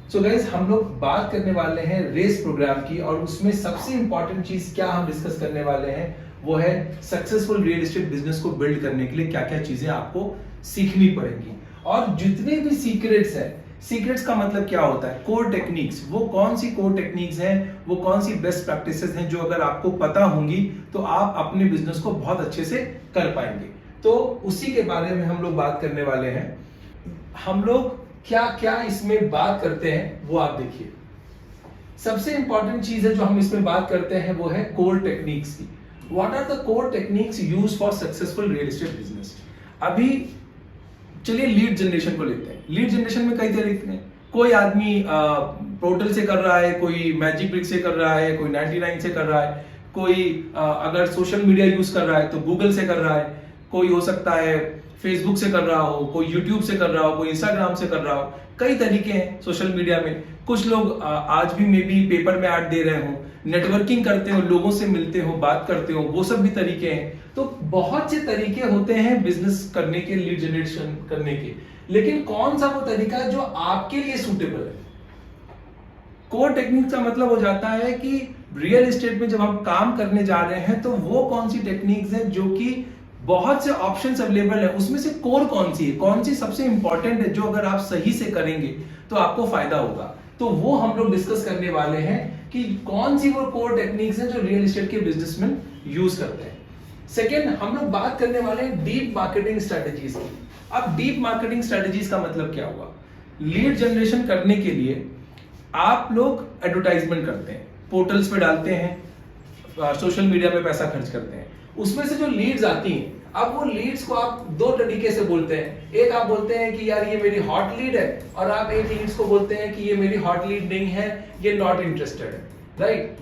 So guys, हम लोग बात करने वाले हैं रेस प्रोग्राम की, और उसमें सबसे इंपॉर्टेंट चीज क्या हम डिस्कस करने वाले हैं वो है सक्सेसफुल रियल एस्टेट बिजनेस को बिल्ड करने के लिए क्या क्या चीजें आपको सीखनी पड़ेंगी। और जितने भी सीक्रेट्स हैं, सीक्रेट्स का मतलब क्या होता है, कोर टेक्निक्स, वो कौन सी कोर टेक्निक्स हैं, वो कौन सी बेस्ट प्रैक्टिसेस हैं जो अगर आपको पता होंगी तो आप अपने बिजनेस को बहुत अच्छे से कर पाएंगे। तो उसी के बारे में हम लोग बात करने वाले हैं। हम लोग क्या क्या इसमें बात करते हैं वो आप देखिए। सबसे इंपॉर्टेंट चीज है जो हम इसमें बात करते हैं वो है कोर टेक्निक्स की। What are the core techniques use for successful real estate business. अभी चलिए लीड जनरेशन को लेते हैं। लीड जनरेशन में कई तरीके हैं। कोई आदमी पोर्टल से कर रहा है, कोई मैजिक ब्रिक से कर रहा है, कोई 99 से कर रहा है, कोई अगर सोशल मीडिया यूज कर रहा है तो गूगल से कर रहा है, कोई हो सकता है फेसबुक से कर रहा हो, कोई यूट्यूब से कर रहा हो, कोई इंस्टाग्राम से कर रहा हो। कई तरीके हैं सोशल मीडिया में। कुछ लोग आज भी मे बी पेपर में ऐड दे रहे हो, नेटवर्किंग करते हो, लोगों से मिलते हो, बात करते हो, वो सब भी तरीके हैं। तो बहुत से तरीके होते हैं बिजनेस करने के, लीड जनरेशन करने के, लेकिन कौन सा वो तरीका है जो आपके लिए सूटेबल है। कोर टेक्निक का मतलब हो जाता है कि रियल एस्टेट में जब हम काम करने जा रहे हैं तो वो कौन सी टेक्निक्स हैं जो कि बहुत से ऑप्शंस अवेलेबल है, उसमें से कोर कौन सी है, कौन सी सबसे इंपॉर्टेंट है जो अगर आप सही से करेंगे तो आपको फायदा होगा। तो वो हम लोग डिस्कस करने वाले हैं कि कौन सी वो कोर टेक्निक्स हैं जो रियल एस्टेट के बिजनेसमैन यूज करते हैं। सेकेंड, हम लोग बात करने वाले हैं डीप मार्केटिंग स्ट्रेटेजीज की। अब डीप मार्केटिंग स्ट्रेटेजीज का मतलब क्या हुआ। लीड जनरेशन करने के लिए आप लोग एडवर्टाइजमेंट करते हैं, पोर्टल्स पे डालते हैं, सोशल मीडिया पे पैसा खर्च करते हैं। उसमें से जो लीड्स आती हैं, अब वो लीड्स को आप दो तरीके से बोलते हैं। एक आप बोलते हैं कि यार ये मेरी हॉट लीड है, और आप एक लीड्स को बोलते हैं कि ये मेरी हॉट लीड नहीं है, ये नॉट इंटरेस्टेड है, राइट।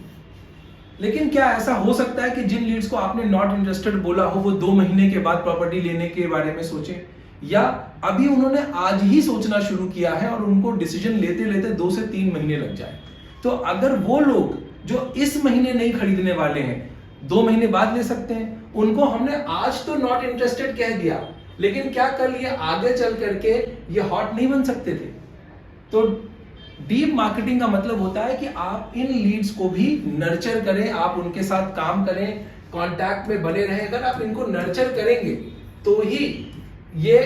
लेकिन क्या ऐसा हो सकता है कि जिन लीड्स को आपने नॉट इंटरेस्टेड बोला हो वो 2 महीने के बाद प्रॉपर्टी लेने के बारे में सोचे, या अभी उन्होंने आज ही सोचना शुरू किया है और उनको डिसीजन लेते लेते 2 से 3 महीने लग जाए। तो अगर वो लोग जो इस महीने नहीं खरीदने वाले हैं 2 महीने बाद ले सकते हैं, उनको हमने आज तो नॉट इंटरेस्टेड कह दिया, लेकिन क्या कल ये आगे चल करके ये हॉट नहीं बन सकते थे। तो डीप मार्केटिंग का मतलब होता है कि आप इन लीड्स को भी नर्चर करें, आप उनके साथ काम करें, कांटेक्ट में बने रहें। अगर आप इनको नर्चर करेंगे तो ही ये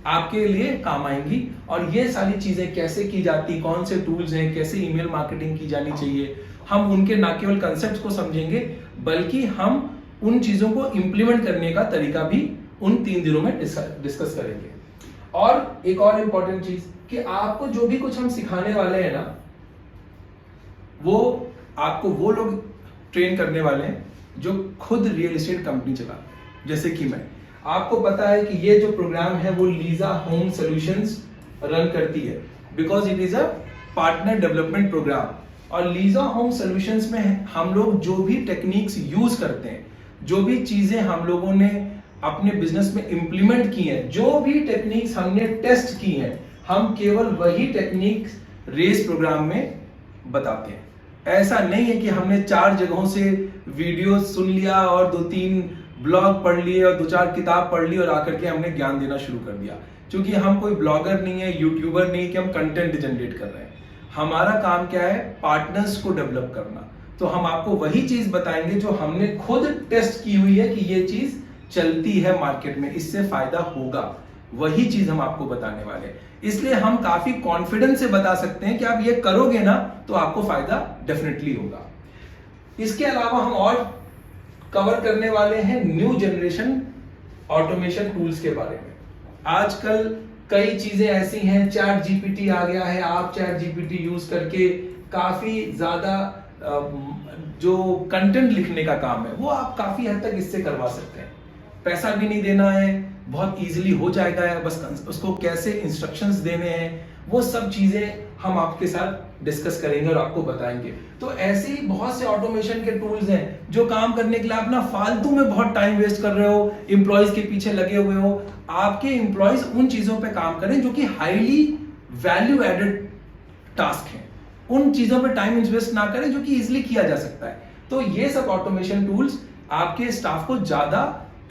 आपके लिए काम आएंगी। और ये सारी चीजें कैसे की जाती, कौन से टूल्स हैं, कैसे ईमेल मार्केटिंग की जानी चाहिए, हम उनके ना केवल कंसेप्ट को समझेंगे बल्कि हम उन चीजों को इंप्लीमेंट करने का तरीका भी उन 3 दिनों में डिस्कस करेंगे। और एक और इंपॉर्टेंट चीज कि आपको जो भी कुछ हम सिखाने वाले हैं ना, वो आपको वो लोग ट्रेन करने वाले हैं जो खुद रियल एस्टेट कंपनी चलाते हैं। जैसे कि मैं, आपको पता है कि ये जो प्रोग्राम है वो लीजा होम सॉल्यूशंस रन करती है, because it is a partner development programme. और लीजा होम सॉल्यूशंस में हम लोग जो भी टेक्निक्स यूज करते हैं, जो भी चीजें हम लोगों ने अपने बिजनेस में इंप्लीमेंट की हैं, जो भी टेक्निक्स हमने टेस्ट की हैं, हम केवल वही टेक्निक्स रेस प्रोग्राम में बताते हैं। ऐसा नहीं है कि हमने 4 जगहों से वीडियो सुन लिया और 2-3 ब्लॉग पढ़ लिए और 2-4 किताब पढ़ ली और आकर के हमने ज्ञान देना शुरू कर दिया। क्योंकि हम कोई ब्लॉगर नहीं है, यूट्यूबर नहीं कि हम कंटेंट जनरेट कर रहे हैं। हमारा काम क्या है, पार्टनर्स को डेवलप करना। तो हम आपको वही चीज बताएंगे जो हमने खुद टेस्ट की हुई है कि ये चीज चलती है मार्केट में, इससे फायदा होगा, वही चीज हम आपको बताने वाले हैं। इसलिए हम काफी कॉन्फिडेंस से बता सकते हैं कि आप ये करोगे ना तो आपको फायदा डेफिनेटली होगा। इसके अलावा हम और कवर करने वाले हैं न्यू जनरेशन ऑटोमेशन टूल्स के बारे में। आजकल कई चीजें ऐसी हैं, चैट जीपीटी आ गया है, आप चैट जीपीटी यूज करके काफी ज्यादा जो कंटेंट लिखने का काम है वो आप काफी हद तक इससे करवा सकते हैं। पैसा भी नहीं देना है, बहुत इजीली हो जाएगा, बस उसको कैसे इंस्ट्रक्शंस देने हैं वो सब चीजें हम आपके साथ डिस्कस करेंगे और आपको बताएंगे। तो ऐसे ही बहुत से ऑटोमेशन के टूल्स हैं जो काम करने के लिए आप ना फालतू में बहुत टाइम वेस्ट कर रहे हो, एम्प्लॉयज के पीछे लगे हुए हो। आपके एम्प्लॉयज उन चीजों पे काम करें जो कि हाईली वैल्यू एडेड टास्क हैं, उन चीजों पे टाइम इन्वेस्ट ना करें जो कि इजीली किया जा सकता है। तो ये सब ऑटोमेशन टूल्स आपके स्टाफ को ज्यादा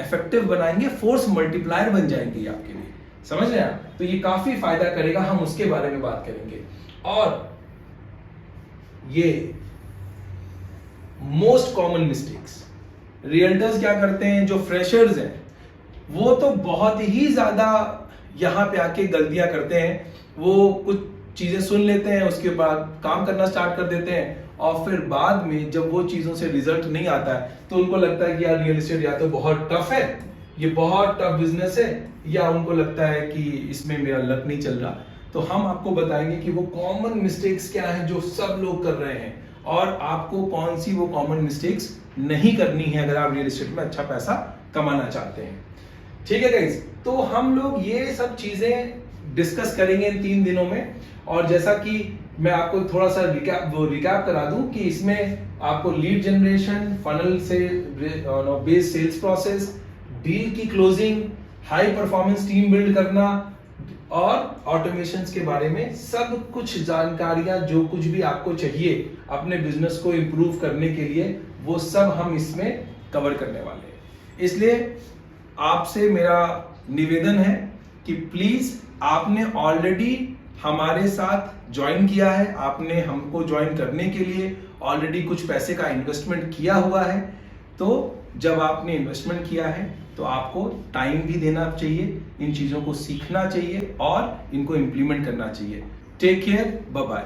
इफेक्टिव बनाएंगे, फोर्स मल्टीप्लायर बन जाएंगे आपके लिए, समझ रहे हैं आप। तो ये काफी फायदा करेगा, हम उसके बारे में बात करेंगे। और ये मोस्ट कॉमन मिस्टेक्स रियल्टर्स क्या करते हैं, जो फ्रेशर्स हैं वो तो बहुत ही ज्यादा यहां पे आके गलतियां करते हैं। वो कुछ चीजें सुन लेते हैं, उसके बाद काम करना स्टार्ट कर देते हैं, और फिर बाद में जब वो चीजों से रिजल्ट नहीं आता है तो उनको लगता है कि यार रियल एस्टेट या तो बहुत टफ है, ये बहुत टफ बिजनेस है, या उनको लगता है कि इसमें मेरा लक नहीं चल रहा। तो हम आपको बताएंगे कि वो कॉमन मिस्टेक्स क्या हैं जो सब लोग कर रहे हैं, और आपको कौन सी वो कॉमन मिस्टेक्स नहीं करनी है अगर आप रियल एस्टेट में अच्छा पैसा कमाना चाहते हैं। ठीक है गाइस, तो हम लोग ये सब चीजें डिस्कस करेंगे इन 3 दिनों में। और जैसा कि मैं आपको थोड़ा सा रिकैप करा दूं कि इसमें आपको लीड जनरेशन, फनल से बेस्ड सेल्स प्रोसेस, डील की closing, high performance team build करना और ऑटोमेशंस के बारे में सब कुछ जानकारियां, जो कुछ भी आपको चाहिए अपने बिजनेस को इंप्रूव करने के लिए, वो सब हम इसमें कवर करने वाले हैं। इसलिए आपसे मेरा निवेदन है कि प्लीज, आपने ऑलरेडी हमारे साथ ज्वाइन किया है, आपने हमको ज्वाइन करने के लिए ऑलरेडी कुछ पैसे का इन्वेस्टमेंट किया हुआ है, तो जब आपने इन्वेस्टमेंट किया है तो आपको टाइम भी देना चाहिए, इन चीजों को सीखना चाहिए और इनको इंप्लीमेंट करना चाहिए। Take care, bye bye.